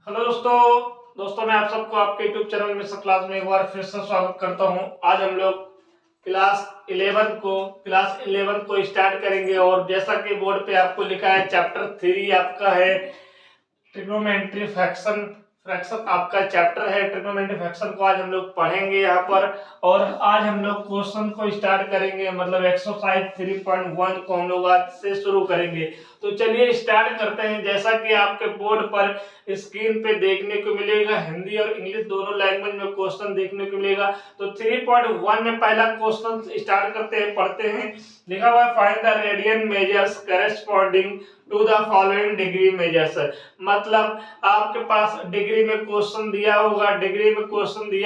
Hello दोस्तों मैं आप सबको आपके यूट्यूब चैनल में सब क्लास में एक बार फिर से स्वागत करता हूं। आज हम लोग क्लास 11 को स्टार्ट करेंगे और जैसा कि बोर्ड पे आपको लिखा है चैप्टर 3 आपका है ट्रिग्नोमेट्री फ्रैक्शन आपका चैप्टर है। ट्रिग्नोमेट्री फ्रैक्शन को आज हम लोग पढ़ेंगे यहाँ पर और आज हम लोग क्वेश्चन को स्टार्ट करेंगे, मतलब एक्सरसाइज 3.1 को हम लोग आज से शुरू करेंगे। तो चलिए स्टार्ट करते हैं। जैसा कि आपके बोर्ड पर स्क्रीन पे देखने को मिलेगा, हिंदी और इंग्लिश दोनों लैंग्वेज में क्वेश्चन देखने को मिलेगा। तो 3.1 में पहला क्वेश्चन स्टार्ट करते हैं, पढ़ते हैं। लिखा हुआ है find the radian measures corresponding to the following degree measures. मतलब आपके पास डिग्री में क्वेश्चन दिया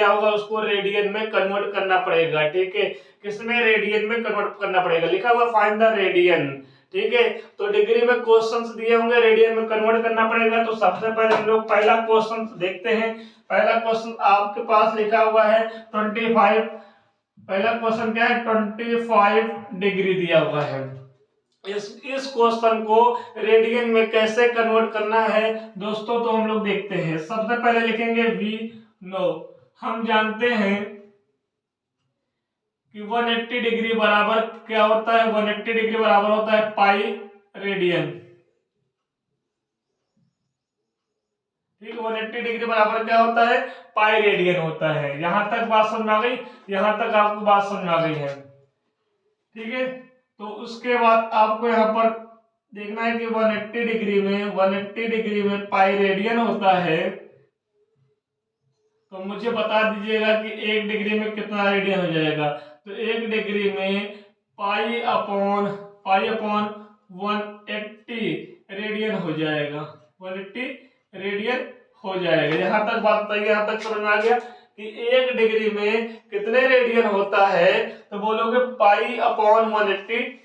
होगा, उसको रेडियन में कन्वर्ट करना पड़ेगा। ठीक है, किसमें? रेडियन में कन्वर्ट करना पड़ेगा। लिखा हुआ फाइंड द रेडियन। ठीक है, तो डिग्री में क्वेश्चंस दिए होंगे, रेडियन में कन्वर्ट करना पड़ेगा। तो सबसे पहले हम लोग पहला क्वेश्चन देखते हैं। पहला क्वेश्चन आपके पास लिखा हुआ है 25। पहला क्वेश्चन क्या है? 25 डिग्री दिया हुआ है। इस क्वेश्चन को रेडियन में कैसे कन्वर्ट करना है दोस्तों, तो हम लोग देखते हैं। सबसे पहले लिखेंगे वी नो। हम जानते हैं कि 180 डिग्री बराबर क्या होता है? 180 डिग्री बराबर होता है पाई रेडियन। ठीक, 180 डिग्री बराबर क्या होता है? पाई रेडियन होता है। यहां तक बात समझ आ गई? यहां तक आपको बात समझ आ गई है? ठीक है, तो उसके बाद आपको यहाँ पर देखना है कि 180 डिग्री में पाई रेडियन होता है। तो मुझे बता दीजिएगा कि 1 डिग्री में कितना रेडियन हो जाएगा। तो 1 डिग्री में पाई अपॉन 180 रेडियन हो जाएगा। 180 रेडियन हो जाएगा। यहाँ तक बात बताइए, यहाँ तक समझ में आ गया कि 1 डिग्री में कितने रेडियन होता है? तो बोलोगे पाई अपॉन 180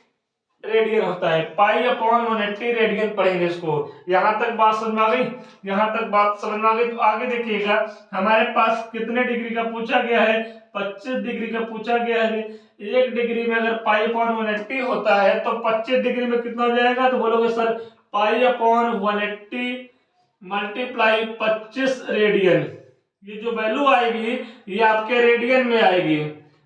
रेडियन होता है। पाई अपॉन 180 रेडियन पढ़ेंगे इसको। यहां तक बात समझ में आ गई? यहां तक बात समझ में आ गई? तो आगे देखिएगा, हमारे पास कितने डिग्री का पूछा गया है? 25 डिग्री का पूछा गया है। 1 डिग्री में अगर पाई अपॉन 180 होता है तो 25 डिग्री में कितना हो जाएगा? तो बोलोगे sir pi upon 180 multiply 25 radian. ये जो वैल्यू आएगी ये आपके रेडियन में आएगी।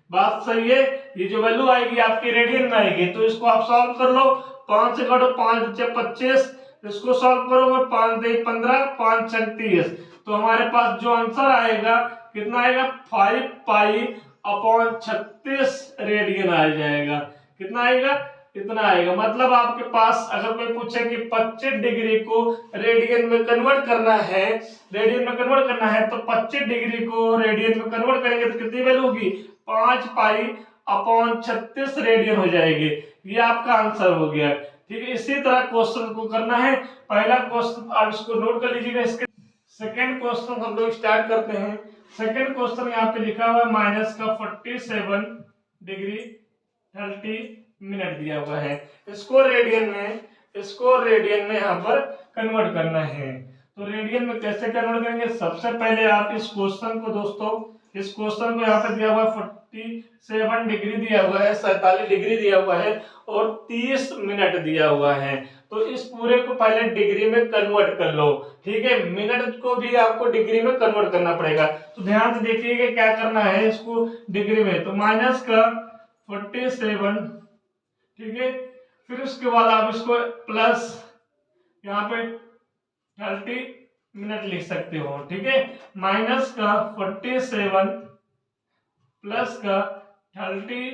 बात सही है? ये जो वैल्यू आएगी आपके रेडियन में आएगी। तो इसको आप सॉल्व कर लो। 5 से घटो, 5 बचे 25। इसको सॉल्व करोगे 5 दे 15, 5 छक 30। तो हमारे पास जो आंसर आएगा कितना आएगा? 5 पाई अपॉन 36 रेडियन आ जाएगा। कितना आएगा? इतना आएगा। मतलब आपके पास अगर कोई पूछे कि 25 डिग्री को रेडियन में कन्वर्ट करना है, तो 25 डिग्री को रेडियन में कन्वर्ट करेंगे तो कितनी वैल्यू होगी? 5 पाई अपॉन 36 रेडियन हो जाएगी। ये आपका आंसर हो गया। ठीक है, इसी तरह क्वेश्चन को करना है। पहला क्वेश्चन आप इसको नोट कर लीजिएगा। इसके सेकंड क्वेश्चन हम लोग स्टार्ट करते हैं। सेकंड क्वेश्चन यहाँ पे लिखा हुआ है माइनस का 47 डिग्री 30 मिनट दिया हुआ है। इसको रेडियन में यहाँ पर कन्वर्ट करना है। तो रेडियन में कैसे कन्वर्ट करेंगे? सबसे पहले आप इस क्वेश्चन को यहाँ पे दिया हुआ है 47 डिग्री दिया हुआ है, 47 डिग्री दिया हुआ है और 30 मिनट दिया हुआ है। तो इस पूरे को पहले डिग्री में कन्वर्ट कर लो। ठीक है, मिनट को भी आपको डिग्री में कन्वर्ट करना पड़ेगा। तो ध्यान से देखिएगा क्या करना है इसको डिग्री में। तो माइनस का 47, ठीक है, फिर उसके बाद आप इसको प्लस यहाँ पे 30 मिनट लिख सकते हो। ठीक है, माइनस का 47 प्लस का 30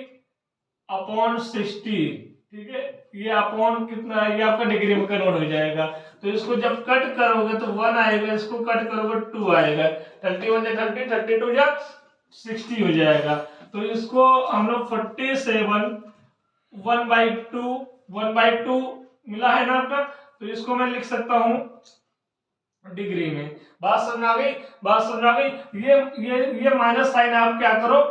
अपॉन 60। ठीक है, ये अपॉन कितना है? ये आपका डिग्री में कन्वर्ट हो जाएगा। तो इसको जब कट करोगे तो 1 आएगा, इसको कट करोगे 2 आएगा। 31 जा 30, 32 जा 60 हो जाएगा। तो इसको हम लोग 47 1/2 मिला है ना आपका, तो इसको मैं लिख सकता हूं डिग्री में। बात समझ आ गई? ये माइनस साइन आप क्या करो?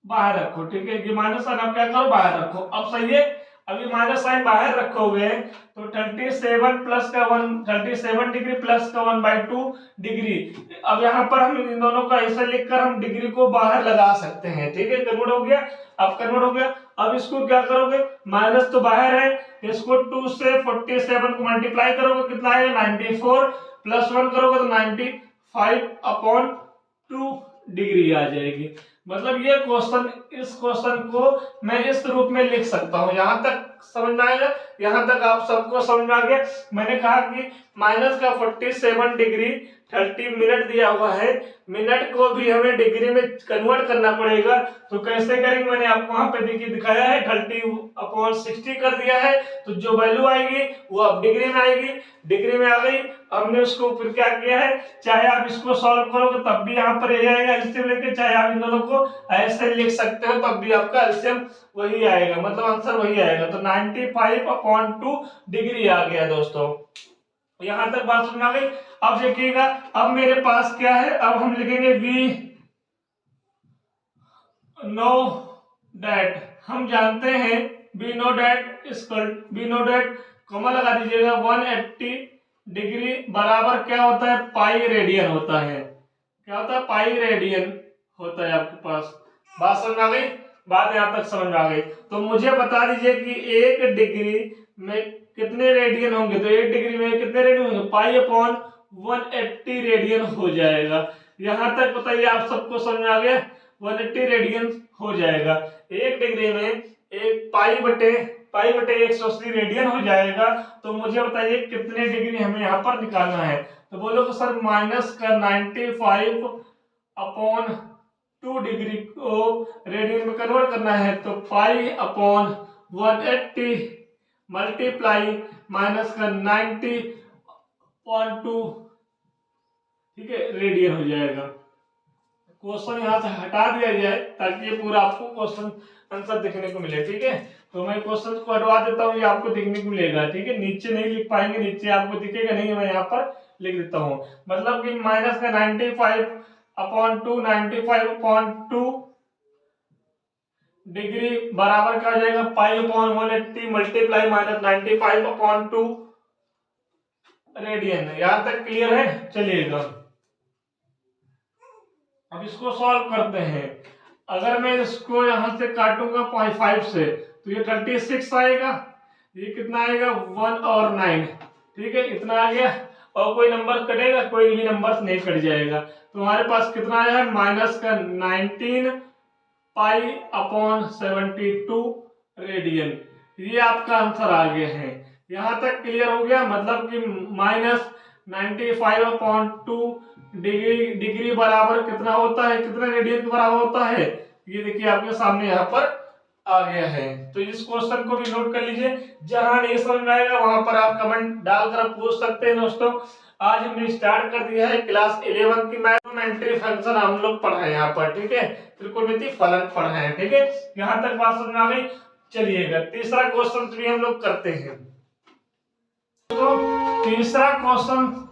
बाहर रखो। ठीक है, ये माइनस साइन आप क्या करो? बाहर रखो। अब सही है, अभी माइनस साइन बाहर रखोगे तो 37 प्लस का 37 डिग्री प्लस का 1/2 डिग्री। अब यहाँ पर हम इन दोनों का ऐसे लिखकर हम डिग्री को बाहर लगा सकते हैं। ठीक है, कन्वर्ट हो गया। अब कन्वर्ट हो गया। अब इसको क्या करोगे? माइनस तो बाहर है, इसको 2 से 47 को मल्टीप्लाई करोगे, कितना आएगा? 94 +1 करोगे तो 95/2 डिग्री आ जाएगी। मतलब ये क्वेश्चन, इस क्वेश्चन को मैं इस रूप में लिख सकता हूँ। यहाँ तक समझ में आएगा? यहाँ तक आप सबको समझ में आ गया? मैंने कहा कि माइनस का 47 डिग्री 30 मिनट दिया हुआ है, मिनट को भी हमें डिग्री में कन्वर्ट करना पड़ेगा। तो कैसे करेंगे मैंने आपको वहां पे देखिए दिखाया है, 30/60 कर दिया है, तो जो वैल्यू आएगी वो अब डिग्री में आएगी। डिग्री में आ गई, हमने उसको फिर क्या किया है, चाहे आप इसको सॉल्व करोगे तब भी यहाँ पर यही आएगा एलसीएम लेके, चाहे आप इन दोनों को ऐसे लिख सकते हो तब भी आपका एलसीएम वही आएगा, मतलब आंसर वही आएगा। तो 95/2 डिग्री आ गया दोस्तों। यहां तक बात समझ आ गई? अब देखिएगा, अब मेरे पास क्या है, अब हम लिखेंगे वी नो डैट, हम जानते हैं वी नो डैट कॉमा लगा दीजिएगा 180 डिग्री बराबर क्या होता है, पाई रेडियन होता है। क्या होता है? पाई रेडियन होता है आपके पास। बात समझ आ गई? बात यहां तक समझ आ गई? तो मुझे बता दीजिए कि 1 डिग्री में कितने रेडियन होंगे। तो 1 डिग्री में कितने रेडियन होंगे, पाई/180 रेडियन हो जाएगा। यहां तक बताइए आप सबको समझ आ गया? 180 रेडियन हो जाएगा। 1 डिग्री में एक पाई बटे 180 रेडियन हो जाएगा। तो मुझे बताइए कितने डिग्री हमें यहाँ पर निकालना है। तो बोलो कि सर माइनस का 95/2 डिग्री को रेडियन में कन्वर्ट करना है, तो पाई/180 मल्टीप्लाई माइनस का 90/2, ठीक है, रेडियन हो जाएगा। क्वेश्चन यहाँ से हटा दिया जाए ताकि ये पूरा आपको क्वेश्चन आंसर देखने को मिले, ठीक है। तो मैं क्वेश्चन को हटवा देता हूँ, ये आपको देखने को मिलेगा, ठीक है। नीचे नहीं लिख पाएंगे, नीचे आपको दिखेगा नहीं, मैं यहाँ पर लिख देता हूँ। मतलब कि माइनस का 95/2 डिग्री बराबर क्या हो जाएगा, पाई/180 मल्टीप्लाई माइनस 95/2 रेडियन। यहाँ तक क्लियर है? चलिएगा अब इसको सॉल्व करते हैं। अगर मैं इसको यहां से काटूंगा 5 से तो ये 36 आएगा, ये कितना आएगा 1 और 9, ठीक है, इतना आ गया। और कोई नंबर कटेगा, कोई भी नंबर नहीं कट जाएगा। तो हमारे पास कितना आया है, माइनस का 19 पाई/72 रेडियन। ये आपका आंसर आ गया है। यहां तक क्लियर हो गया? मतलब कि माइनस 95/2 डिग्री बराबर कितना होता है, कितना रेडियन के बराबर होता है, ये देखिए आपके सामने यहाँ पर आ गया है। तो इस क्वेश्चन को भी नोट कर लीजिए। जहां नहीं समझ में आएगा वहां पर आप कमेंट डालकर पूछ सकते हैं। दोस्तों आज हमने स्टार्ट कर दिया है क्लास 11 की मैथमेटिकल फंक्शन हम लोग पढ़ रहे हैं यहाँ पर, ठीक है, त्रिकोणमितीय फलन पढ़ रहे हैं, ठीक है। यहाँ तक बात समझ में आ गई? चलिएगा तीसरा क्वेश्चन भी हम लोग करते हैं। तो तीसरा क्वेश्चन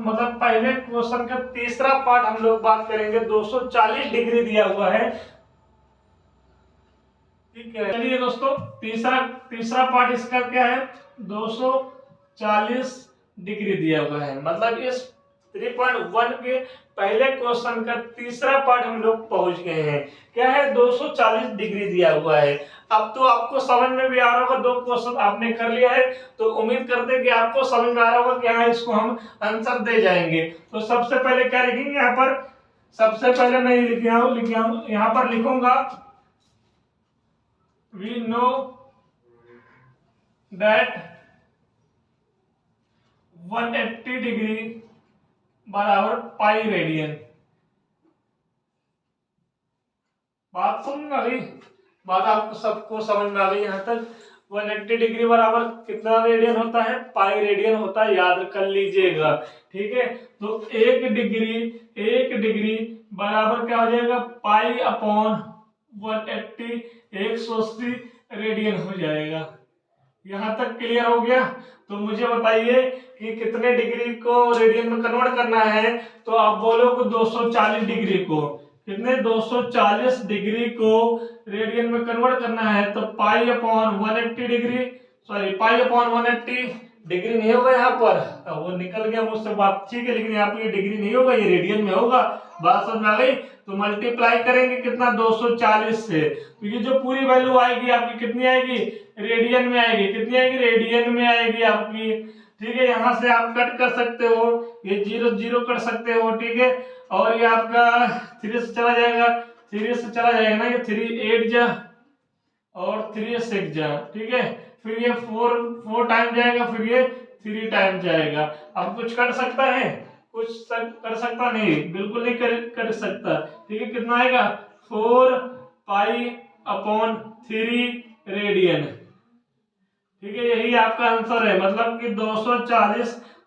मतलब पहले क्वेश्चन का तीसरा पार्ट हम लोग बात करेंगे। 240 डिग्री दिया हुआ है, ठीक है। चलिए दोस्तों तीसरा पार्ट इसका क्या है, 240 डिग्री दिया हुआ है। मतलब इस 3.1 के पहले क्वेश्चन का तीसरा पार्ट हम लोग पहुंच गए हैं। क्या है, 240 डिग्री दिया हुआ है। अब तो आपको समझ में भी आ रहा होगा, 2 क्वेश्चन आपने कर लिया है, तो उम्मीद करते हैं कि आपको समझ में आ रहा होगा कि हाँ इसको हम आंसर दे जाएंगे। तो सबसे पहले क्या लिखेंगे यहाँ पर, सबसे पहले मैं यहाँ पर लिखूंगा we know that 180 डिग्री बराबर पाई रेडियन। बात समझ में आ गई? बात आपको सबको समझ में आ गई यहाँ तक? 180 डिग्री बराबर कितना रेडियन होता है, पाई रेडियन होता है, याद कर लीजिएगा, ठीक है। तो 1 डिग्री बराबर क्या हो जाएगा, पाई/180 180 रेडियन हो जाएगा। यहां तक क्लियर हो गया? तो मुझे बताइए कि कितने डिग्री को रेडियन में कन्वर्ट करना है। तो आप बोलो कि 240 डिग्री को, कितने 240 डिग्री को रेडियन में कन्वर्ट करना है। तो पाई/180 डिग्री, सॉरी पाई/180 डिग्री नहीं होगा यहाँ पर, वो निकल गया मुझसे बात, ठीक है, लेकिन यहाँ पर ये डिग्री नहीं होगा, ये रेडियन में होगा। बात समझ में आ गई? तो मल्टीप्लाई करेंगे कितना, 240 से। तो ये जो पूरी वैल्यू आएगी आपकी कितनी आएगी, रेडियन में आएगी। कितनी आएगी, रेडियन में आएगी आपकी ठीक है, यहाँ से आप कट कर सकते हो, ये 0 0 कर सकते हो, ठीक है। और ये आपका 3 से चला जाएगा, 3 से चला जाएगा ना, ये 3 8 जा और 3 6 जा, ठीक है। फिर ये 4 टाइम जाएगा, फिर ये 3 टाइम जाएगा। अब कुछ कर सकता है, कर सकता नहीं, बिल्कुल नहीं कर सकता, ठीक है। कितना आएगा 4 पाई अपॉन 3 रेडियन, ठीक है। यही आपका आंसर है, मतलब कि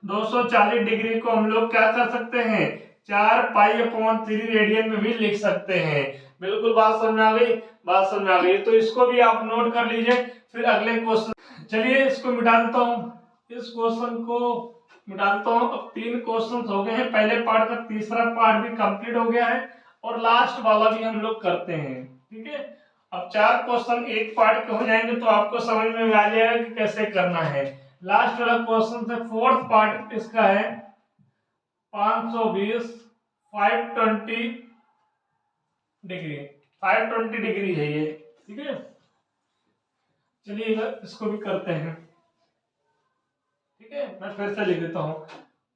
240 डिग्री को हम लोग क्या कर सकते हैं, 4 पाई अपॉन 3 रेडियन में भी लिख सकते हैं। बिल्कुल बात समझ में आ गई, बात समझ में आ गई। तो इसको भी आप नोट कर लीजिए। फिर अगले क्वेश्चन, चलिए इसको मिटा देता हूँ, इस क्वेश्चन को मिटा देता हूँ। अब 3 क्वेश्चन हो गए हैं, पहले पार्ट का तीसरा पार्ट भी कंप्लीट हो गया है और लास्ट वाला भी हम लोग करते हैं, ठीक है। अब 4 क्वेश्चन एक पार्ट के हो जाएंगे तो आपको समझ में आ जाएगा कि कैसे करना है। लास्ट वाला क्वेश्चन से 4th पार्ट इसका है 520 520 डिग्री, 520 डिग्री है ये, ठीक है। चलिए इसको भी करते हैं, ठीक है। मैं फिर से लिख देता हूँ,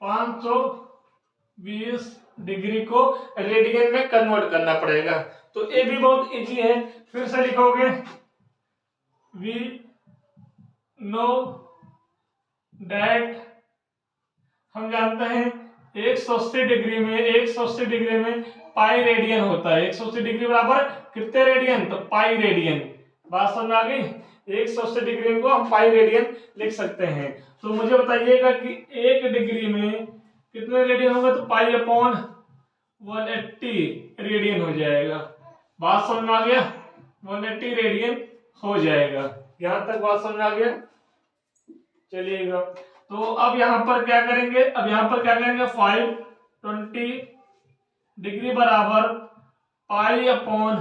520 डिग्री को रेडियन में कन्वर्ट करना पड़ेगा, तो ये भी बहुत इजी है। फिर से लिखोगे, वी नो दैट, हम जानते हैं 180 डिग्री में पाई रेडियन होता है। 180 डिग्री बराबर कितने रेडियन, तो पाई रेडियन। बात समझ में आ गई, 180 डिग्री को हम पाई रेडियन लिख सकते हैं। तो मुझे बताइएगा कि 1 डिग्री में कितने रेडियन होगा, तो पाई अपॉन 180 रेडियन हो जाएगा। बात समझ में आ गया, 180 रेडियन हो जाएगा। यहां तक बात समझ में आ गया, चलिएगा। तो अब यहाँ पर क्या करेंगे, 520 डिग्री बराबर पाई अपॉन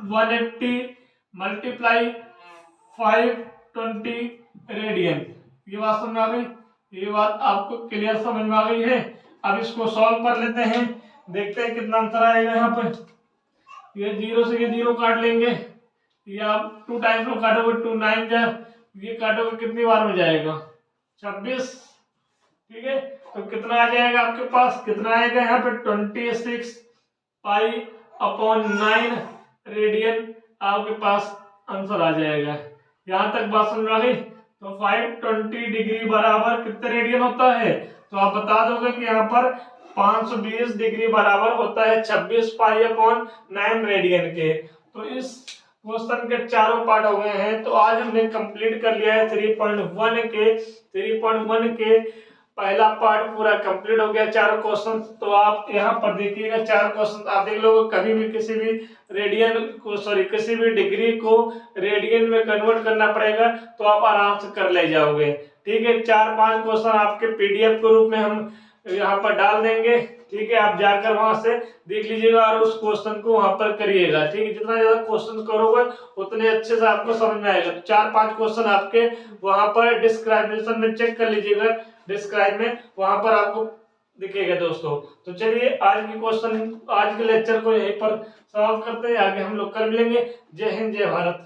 180 मल्टीप्लाई 520 रेडियन। ये बात समझ में आ गई, ये बात आपको क्लियर समझ में आ गई है। अब इसको सॉल्व कर लेते हैं, देखते हैं कितना आंसर आएगा। यहाँ पर ये 0 से ये 0 काट लेंगे, ये आप 2 टाइम्स में काटोगे, 2 9 जा, ये काटोगे कितनी बार में जाएगा, 26, ठीक है। तो कितना आ जाएगा आपके पास, कितना आएगा यहाँ पे 26 पाई अपॉन 9 रेडियन आपके पास आंसर आ जाएगा। यहाँ तक बात समझ आ गई। तो 520 डिग्री बराबर कितने रेडियन होता है, तो आप बता दोगे कि यहाँ पर 520 डिग्री बराबर होता है 26 पाई अपॉन 9 रेडियन के। तो इस क्वेश्चन के चारों पार्ट हो गए हैं। तो आज हमने कंप्लीट कर लिया है 3.1 के पहला पार्ट पूरा कंप्लीट हो गया, 4 क्वेश्चन। तो आप यहाँ पर देखिएगा 4 क्वेश्चन आप देख लो, कभी भी किसी भी किसी भी डिग्री को रेडियन में कन्वर्ट करना पड़ेगा तो आप आराम से कर ले जाओगे, ठीक है। 4-5 क्वेश्चन आपके पीडीएफ के रूप में हम यहाँ पर डाल देंगे, ठीक है। आप जाकर वहां से देख लीजिएगा और उस क्वेश्चन को वहां पर करिएगा, ठीक है। जितना ज्यादा क्वेश्चन करोगे उतने अच्छे से आपको समझ में आएगा। 4-5 क्वेश्चन आपके वहां पर डिस्क्रिप्शन में चेक कर लीजिएगा, डिस्क्राइब में वहां पर आपको दिखेगा दोस्तों। तो चलिए आज के लेक्चर को यहीं पर समाप्त करते हैं, आगे हम लोग कल मिलेंगे। जय हिंद, जय भारत।